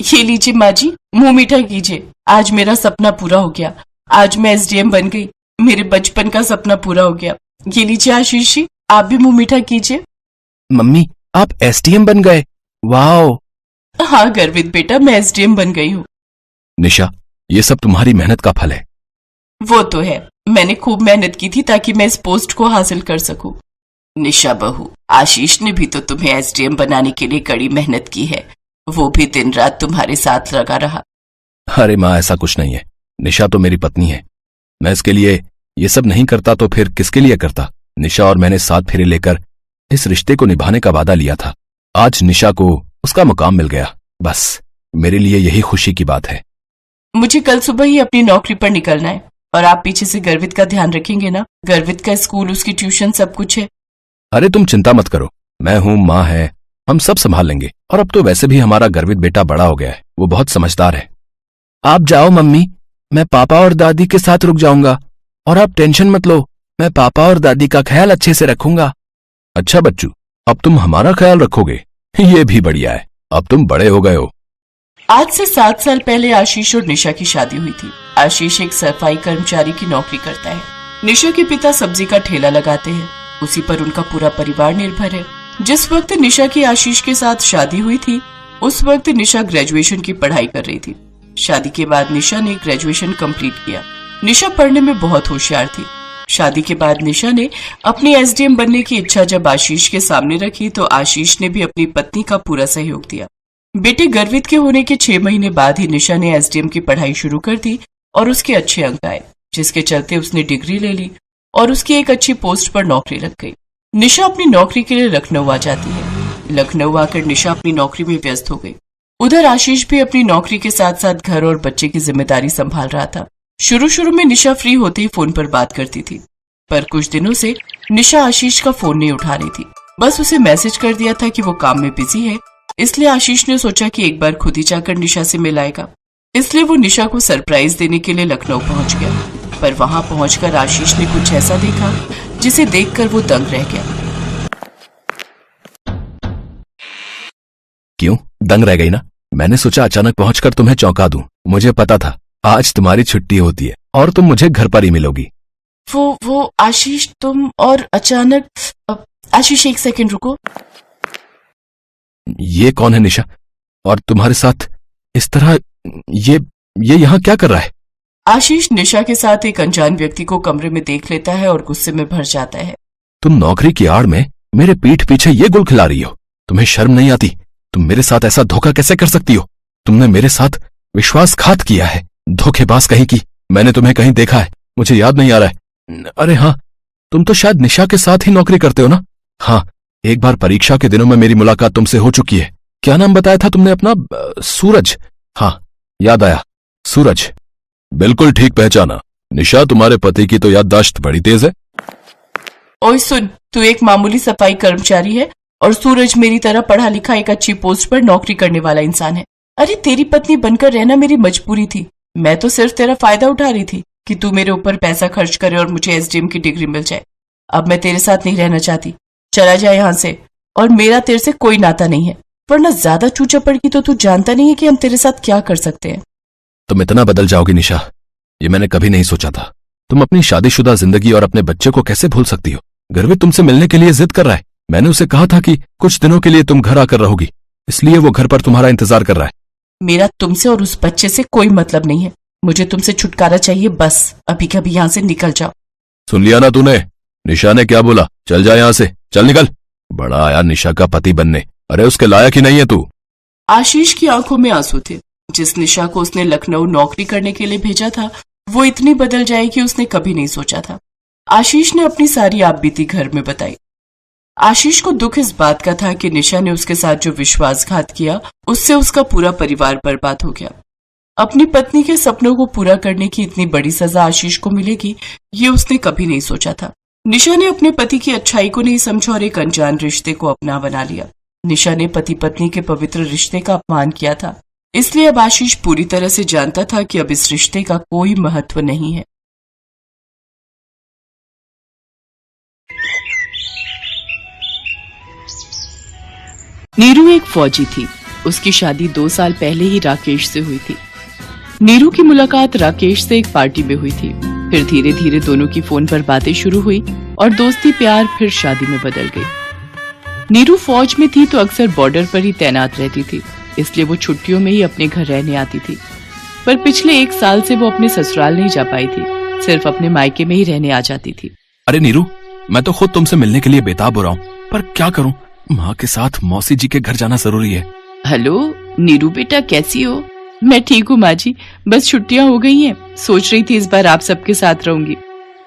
ये लीजिए माँ जी, मुंह मीठा कीजिए। आज मेरा सपना पूरा हो गया। आज मैं एसडीएम बन गई। मेरे बचपन का सपना पूरा हो गया। ये लीजिए आशीष जी, आप भी मुंह मीठा कीजिए। मम्मी, आप एसडीएम बन गए? वाओ! हाँ गर्वित बेटा, मैं एसडीएम बन गई हूँ। निशा, ये सब तुम्हारी मेहनत का फल है। वो तो है, मैंने खूब मेहनत की थी ताकि मैं इस पोस्ट को हासिल कर सकूं। निशा बहू, आशीष ने भी तो तुम्हें एसडीएम बनाने के लिए कड़ी मेहनत की है। वो भी दिन रात तुम्हारे साथ लगा रहा। अरे माँ, ऐसा कुछ नहीं है। निशा तो मेरी पत्नी है। मैं इसके लिए ये सब नहीं करता तो फिर किसके लिए करता? निशा और मैंने साथ फेरे लेकर इस रिश्ते को निभाने का वादा लिया था। आज निशा को उसका मुकाम मिल गया। बस मेरे लिए यही खुशी की बात है। मुझे कल सुबह ही अपनी नौकरी पर निकलना है और आप पीछे से गर्वित का ध्यान रखेंगे ना? गर्वित का स्कूल, उसकी ट्यूशन, सब कुछ है। अरे तुम चिंता मत करो, मैं हूं, माँ है, हम सब संभाल लेंगे। और अब तो वैसे भी हमारा गर्वित बेटा बड़ा हो गया है, वो बहुत समझदार है। आप जाओ मम्मी, मैं पापा और दादी के साथ रुक जाऊंगा। और आप टेंशन मत लो, मैं पापा और दादी का ख्याल अच्छे से रखूंगा। अच्छा बच्चू, अब तुम हमारा ख्याल रखोगे? ये भी बढ़िया है, अब तुम बड़े हो गए हो। आज से 7 साल पहले आशीष और निशा की शादी हुई थी। आशीष एक सफाई कर्मचारी की नौकरी करता है। निशा के पिता सब्जी का ठेला लगाते हैं। उसी पर उनका पूरा परिवार निर्भर है। जिस वक्त निशा की आशीष के साथ शादी हुई थी, उस वक्त निशा ग्रेजुएशन की पढ़ाई कर रही थी। शादी के बाद निशा ने ग्रेजुएशन कंप्लीट किया। निशा पढ़ने में बहुत होशियार थी। शादी के बाद निशा ने अपनी एसडीएम बनने की इच्छा जब आशीष के सामने रखी तो आशीष ने भी अपनी पत्नी का पूरा सहयोग दिया। बेटे गर्वित के होने के 6 महीने बाद ही निशा ने एसडीएम की पढ़ाई शुरू कर दी और उसके अच्छे अंक आए, जिसके चलते उसने डिग्री ले ली और उसकी एक अच्छी पोस्ट पर नौकरी लग गई। निशा अपनी नौकरी के लिए लखनऊ आ जाती है। लखनऊ आकर निशा अपनी नौकरी में व्यस्त हो गई। उधर आशीष भी अपनी नौकरी के साथ साथ घर और बच्चे की जिम्मेदारी संभाल रहा था। शुरू शुरू में निशा फ्री होते ही फोन पर बात करती थी, पर कुछ दिनों से निशा आशीष का फोन नहीं उठा रही थी। बस उसे मैसेज कर दिया था कि वो काम में बिजी है, इसलिए आशीष ने सोचा कि एक बार खुद ही जाकर निशा से मिलाएगा। इसलिए वो निशा को सरप्राइज देने के लिए लखनऊ पहुंच गया। पर वहां पहुंचकर आशीष ने कुछ ऐसा देखा जिसे देखकर वो दंग रह गया। क्यों दंग रह गई ना? मैंने सोचा अचानक पहुंचकर तुम्हें चौंका दूं। मुझे पता था आज तुम्हारी छुट्टी होती है और तुम मुझे घर पर ही मिलोगी। वो आशीष, तुम और अचानक। आशीष एक सेकंड रुको। ये कौन है निशा? और तुम्हारे साथ इस तरह ये यहाँ क्या कर रहा है? आशीष निशा के साथ एक अनजान व्यक्ति को कमरे में देख लेता है और गुस्से में भर जाता है। तुम नौकरी की आड़ में मेरे पीठ पीछे ये गुल खिला रही हो। तुम्हें शर्म नहीं आती? तुम मेरे साथ ऐसा धोखा कैसे कर सकती हो? तुमने मेरे साथ विश्वासघात किया है, धोखेबाज कहीं की। मैंने तुम्हें कहीं देखा है, मुझे याद नहीं आ रहा है। अरे हाँ, तुम तो शायद निशा के साथ ही नौकरी करते हो ना? हाँ, एक बार परीक्षा के दिनों में मेरी मुलाकात तुमसे हो चुकी है। क्या नाम बताया था तुमने अपना? सूरज। हाँ, याद आया, सूरज। बिल्कुल ठीक पहचाना। निशा, तुम्हारे पति की तो याददाश्त बड़ी तेज है। ओए सुन, तू एक मामूली सफाई कर्मचारी है और सूरज मेरी तरह पढ़ा लिखा एक अच्छी पोस्ट पर नौकरी करने वाला इंसान है। अरे तेरी पत्नी बनकर रहना मेरी मजबूरी थी। मैं तो सिर्फ तेरा फायदा उठा रही थी कि तू मेरे ऊपर पैसा खर्च करे और मुझे एसडीएम की डिग्री मिल जाए। अब मैं तेरे साथ नहीं रहना चाहती, चला जाए यहाँ से। और मेरा तेरे से कोई नाता नहीं है, वरना ज्यादा चूचा पड़गी तो तू जानता नहीं है कि हम तेरे साथ क्या कर सकते हैं। तुम इतना बदल जाओगी निशा, ये मैंने कभी नहीं सोचा था। तुम अपनी शादीशुदा जिंदगी और अपने बच्चे को कैसे भूल सकती हो? गर्वित तुमसे मिलने के लिए जिद कर रहा है। मैंने उसे कहा था कि कुछ दिनों के लिए तुम घर आकर रहोगी, इसलिए वो घर पर तुम्हारा इंतजार कर रहा है। मेरा तुमसे और उस बच्चे से कोई मतलब नहीं है। मुझे तुमसे छुटकारा चाहिए, बस अभी कभी यहाँ से निकल जाओ। सुन लिया ना तूने? निशा ने क्या बोला? चल जा यहाँ से, चल निकल। बड़ा आया निशा का पति बनने। अरे उसके लायक ही नहीं है तू। आशीष की आंखों में आंसू थे। जिस निशा को उसने लखनऊ नौकरी करने के लिए भेजा था, वो इतनी बदल जाएगी उसने कभी नहीं सोचा था। आशीष ने अपनी सारी आपबीती घर में बताई। आशीष को दुख इस बात का था कि निशा ने उसके साथ जो विश्वासघात किया, उससे उसका पूरा परिवार बर्बाद हो गया। अपनी पत्नी के सपनों को पूरा करने की इतनी बड़ी सजा आशीष को मिलेगी, ये उसने कभी नहीं सोचा था। निशा ने अपने पति की अच्छाई को नहीं समझा और एक अनजान रिश्ते को अपना बना लिया। निशा ने पति पत्नी के पवित्र रिश्ते का अपमान किया था, इसलिए अब आशीष पूरी तरह से जानता था कि अब इस रिश्ते का कोई महत्व नहीं है। नीरू एक फौजी थी। उसकी शादी 2 साल पहले ही राकेश से हुई थी। नीरू की मुलाकात राकेश से एक पार्टी में हुई थी। फिर धीरे धीरे दोनों की फोन पर बातें शुरू हुई और दोस्ती प्यार फिर शादी में बदल गई। नीरू फौज में थी तो अक्सर बॉर्डर पर ही तैनात रहती थी, इसलिए वो छुट्टियों में ही अपने घर रहने आती थी। पर पिछले 1 साल से वो अपने ससुराल नहीं जा पाई थी, सिर्फ अपने मायके में ही रहने आ जाती थी। अरे नीरू, मैं तो खुद तुमसे मिलने के लिए बेताब हो रहा हूँ, पर क्या करूँ, माँ के साथ मौसी जी के घर जाना जरूरी है। हेलो नीरू बेटा, कैसी हो? मैं ठीक हूँ माँ जी, बस छुट्टियाँ हो गई हैं। सोच रही थी इस बार आप सबके साथ रहूंगी।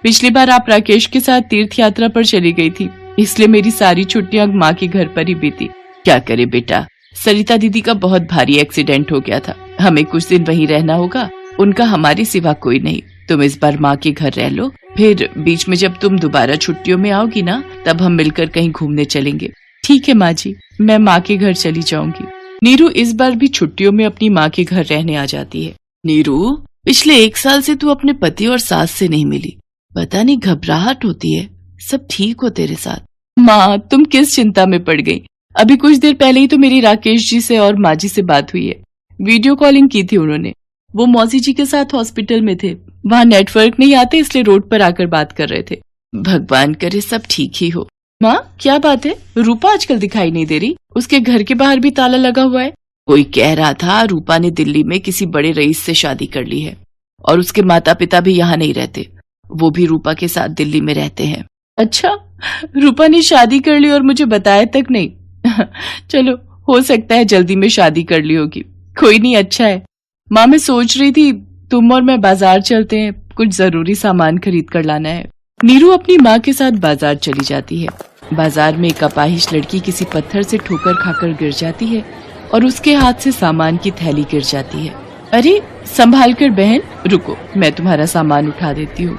पिछली बार आप राकेश के साथ तीर्थ यात्रा पर चली गई थी, इसलिए मेरी सारी छुट्टियाँ माँ के घर पर ही बीती। क्या करे बेटा, सरिता दीदी का बहुत भारी एक्सीडेंट हो गया था, हमें कुछ दिन वहीं रहना होगा, उनका हमारे सिवा कोई नहीं। तुम इस बार माँ के घर रह लो, फिर बीच में जब तुम दोबारा छुट्टियों में आओगी ना, तब हम मिलकर कहीं घूमने चलेंगे। ठीक है माँ जी, मैं माँ के घर चली जाऊंगी। नीरू इस बार भी छुट्टियों में अपनी माँ के घर रहने आ जाती है। नीरू, पिछले 1 साल से तू अपने पति और सास से नहीं मिली, पता नहीं घबराहट होती है। सब ठीक हो तेरे साथ? माँ, तुम किस चिंता में पड़ गई? अभी कुछ देर पहले ही तो मेरी राकेश जी से और माँ जी से बात हुई है। वीडियो कॉलिंग की थी उन्होंने। वो मौसी जी के साथ हॉस्पिटल में थे, वहाँ नेटवर्क नहीं आते, इसलिए रोड पर आकर बात कर रहे थे। भगवान करे सब ठीक ही हो। माँ, क्या बात है, रूपा आजकल दिखाई नहीं दे रही? उसके घर के बाहर भी ताला लगा हुआ है। कोई कह रहा था रूपा ने दिल्ली में किसी बड़े रईस से शादी कर ली है और उसके माता पिता भी यहाँ नहीं रहते, वो भी रूपा के साथ दिल्ली में रहते हैं। अच्छा, रूपा ने शादी कर ली और मुझे बताया तक नहीं। चलो, हो सकता है जल्दी में शादी कर ली होगी। कोई नहीं, अच्छा है। माँ, मैं सोच रही थी तुम और मैं बाजार चलते हैं, कुछ जरूरी सामान खरीद कर लाना है। नीरू अपनी माँ के साथ बाजार चली जाती है। बाजार में एक अपाहिज लड़की किसी पत्थर से ठोकर खाकर गिर जाती है और उसके हाथ से सामान की थैली गिर जाती है। अरे संभाल कर बहन, रुको, मैं तुम्हारा सामान उठा देती हूँ।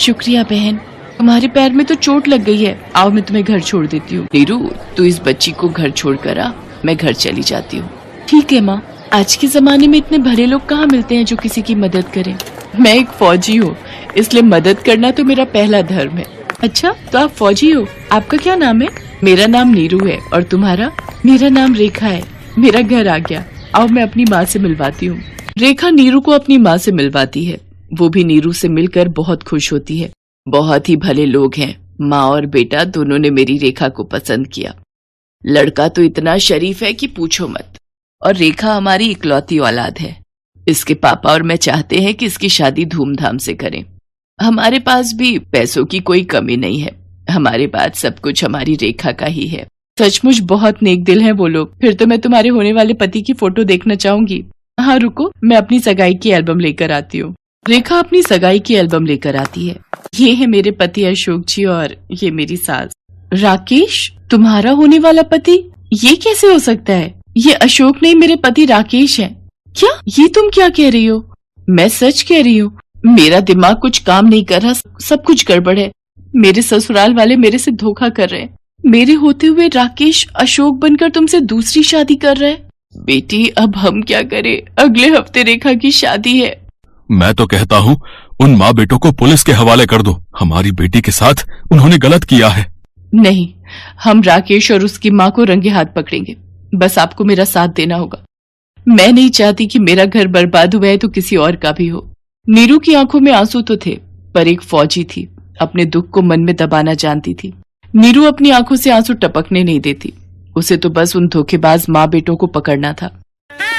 शुक्रिया बहन, तुम्हारे पैर में तो चोट लग गई है, आओ मैं तुम्हें घर छोड़ देती हूँ। नीरू, तू इस बच्ची को घर छोड़ कर आ, मैं घर चली जाती हूँ। ठीक है माँ, आज के जमाने में इतने भले लोग कहाँ मिलते हैं जो किसी की मदद करें। मैं एक फौजी हूँ, इसलिए मदद करना तो मेरा पहला धर्म है। अच्छा, तो आप फौजी हो, आपका क्या नाम है? मेरा नाम नीरू है, और तुम्हारा? मेरा नाम रेखा है। मेरा घर आ गया, आओ मैं अपनी माँ से मिलवाती हूँ। रेखा नीरू को अपनी माँ से मिलवाती है। वो भी नीरू से मिलकर बहुत खुश होती है। बहुत ही भले लोग हैं, माँ और बेटा दोनों ने मेरी रेखा को पसंद किया। लड़का तो इतना शरीफ है कि पूछो मत, और रेखा हमारी इकलौती औलाद है। इसके पापा और मैं चाहते हैं कि इसकी शादी धूमधाम से करें। हमारे पास भी पैसों की कोई कमी नहीं है, हमारे पास सब कुछ हमारी रेखा का ही है। सचमुच बहुत नेक दिल हैं वो लोग। फिर तो मैं तुम्हारे होने वाले पति की फोटो देखना चाहूंगी। हाँ रुको, मैं अपनी सगाई की एल्बम लेकर आती हूँ। रेखा अपनी सगाई की एल्बम लेकर आती है। ये है मेरे पति अशोक जी और ये मेरी सास। राकेश, तुम्हारा होने वाला पति? ये कैसे हो सकता है? ये अशोक नहीं, मेरे पति राकेश हैं। क्या ये तुम क्या कह रही हो? मैं सच कह रही हूँ, मेरा दिमाग कुछ काम नहीं कर रहा, सब कुछ गड़बड़ है। मेरे ससुराल वाले मेरे से धोखा कर रहे हैं। मेरे होते हुए राकेश अशोक बनकर तुमसे दूसरी शादी कर रहा है। बेटी, अब हम क्या करें? अगले हफ्ते रेखा की शादी है। मैं तो कहता हूँ उन माँ बेटों को पुलिस के हवाले कर दो। हमारी बेटी के साथ उन्होंने गलत किया है। नहीं, हम राकेश और उसकी माँ को रंगे हाथ पकड़ेंगे। बस आपको मेरा साथ देना होगा। मैं नहीं चाहती कि मेरा घर बर्बाद हुआ है तो किसी और का भी हो। नीरू की आंखों में आंसू तो थे, पर एक फौजी थी, अपने दुख को मन में दबाना जानती थी। नीरू अपनी आंखों से आंसू टपकने नहीं देती। उसे तो बस उन धोखेबाज माँ बेटों को पकड़ना था।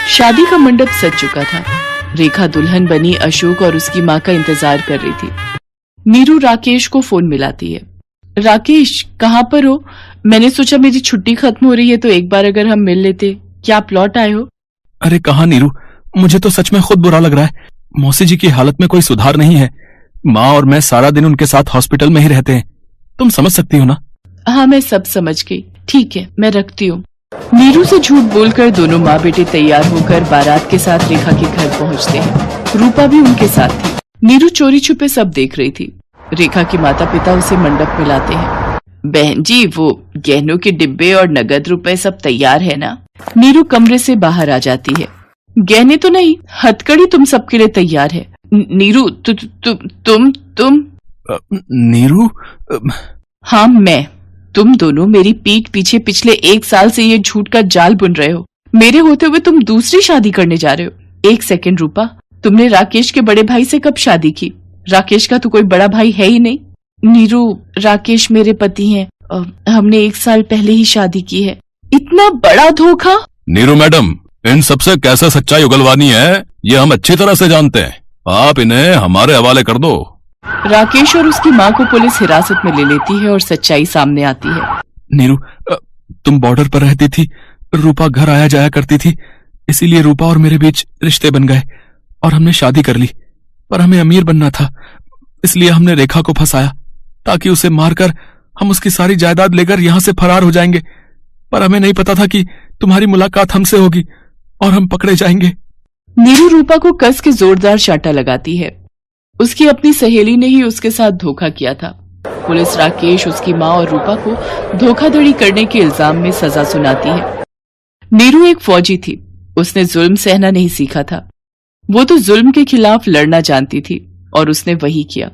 शादी का मंडप सज चुका था। रेखा दुल्हन बनी अशोक और उसकी माँ का इंतजार कर रही थी। नीरू राकेश को फोन मिलाती है। राकेश, कहाँ पर हो? मैंने सोचा मेरी छुट्टी खत्म हो रही है तो एक बार अगर हम मिल लेते। क्या आप लौट आए हो? अरे कहाँ नीरू, मुझे तो सच में खुद बुरा लग रहा है। मौसी जी की हालत में कोई सुधार नहीं है। माँ और मैं सारा दिन उनके साथ हॉस्पिटल में ही रहते हैं। तुम समझ सकती हो ना? हाँ, मैं सब समझ गई। ठीक है, मैं रखती हूँ। नीरू से झूठ बोलकर दोनों माँ बेटे तैयार होकर बारात के साथ रेखा के घर पहुँचते हैं। रूपा भी उनके साथ थी। नीरू चोरी छुपे सब देख रही थी। रेखा के माता पिता उसे मंडप में लाते हैं। बहन जी, वो गहनों के डिब्बे और नगद रुपए सब तैयार है ना? नीरू कमरे से बाहर आ जाती है। गहने तो नहीं, हथकड़ी तुम सबके लिए तैयार है। नीरू, तुम नीरू? हाँ, मैं। तुम दोनों मेरी पीठ पीछे पिछले 1 साल से ये झूठ का जाल बुन रहे हो। मेरे होते हुए तुम दूसरी शादी करने जा रहे हो। 1 सेकंड रूपा, तुमने राकेश के बड़े भाई से कब शादी की? राकेश का तो कोई बड़ा भाई है ही नहीं। नीरू, राकेश मेरे पति हैं। हमने 1 साल पहले ही शादी की है। इतना बड़ा धोखा? नीरू मैडम, इन सबसे कैसे सच्चाई उगलवानी है ये हम अच्छी तरह से जानते हैं। आप इन्हें हमारे हवाले कर दो। राकेश और उसकी माँ को पुलिस हिरासत में ले लेती है और सच्चाई सामने आती है। नीरू, तुम बॉर्डर पर रहती थी, रूपा घर आया जाया करती थी, इसीलिए रूपा और मेरे बीच रिश्ते बन गए और हमने शादी कर ली। पर हमें अमीर बनना था, इसलिए हमने रेखा को फंसाया ताकि उसे मारकर हम उसकी सारी जायदाद लेकर यहां से फरार हो जाएंगे। पर हमें नहीं पता था कि तुम्हारी मुलाकात हमसे होगी और हम पकड़े जाएंगे। नीरू रूपा को कस के जोरदार चांटा लगाती है। उसकी अपनी सहेली ने ही उसके साथ धोखा किया था। पुलिस राकेश, उसकी माँ और रूपा को धोखाधड़ी करने के इल्जाम में सजा सुनाती है। नीरू एक फौजी थी, उसने जुल्म सहना नहीं सीखा था। वो तो जुल्म के खिलाफ लड़ना जानती थी और उसने वही किया।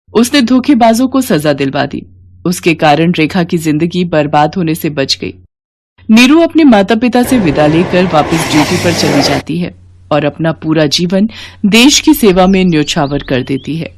उसने धोखेबाजों को सजा दिलवा दी। उसके कारण रेखा की जिंदगी बर्बाद होने से बच गई। नीरू अपने माता पिता से विदा लेकर वापस ड्यूटी पर चली जाती है और अपना पूरा जीवन देश की सेवा में न्योछावर कर देती है।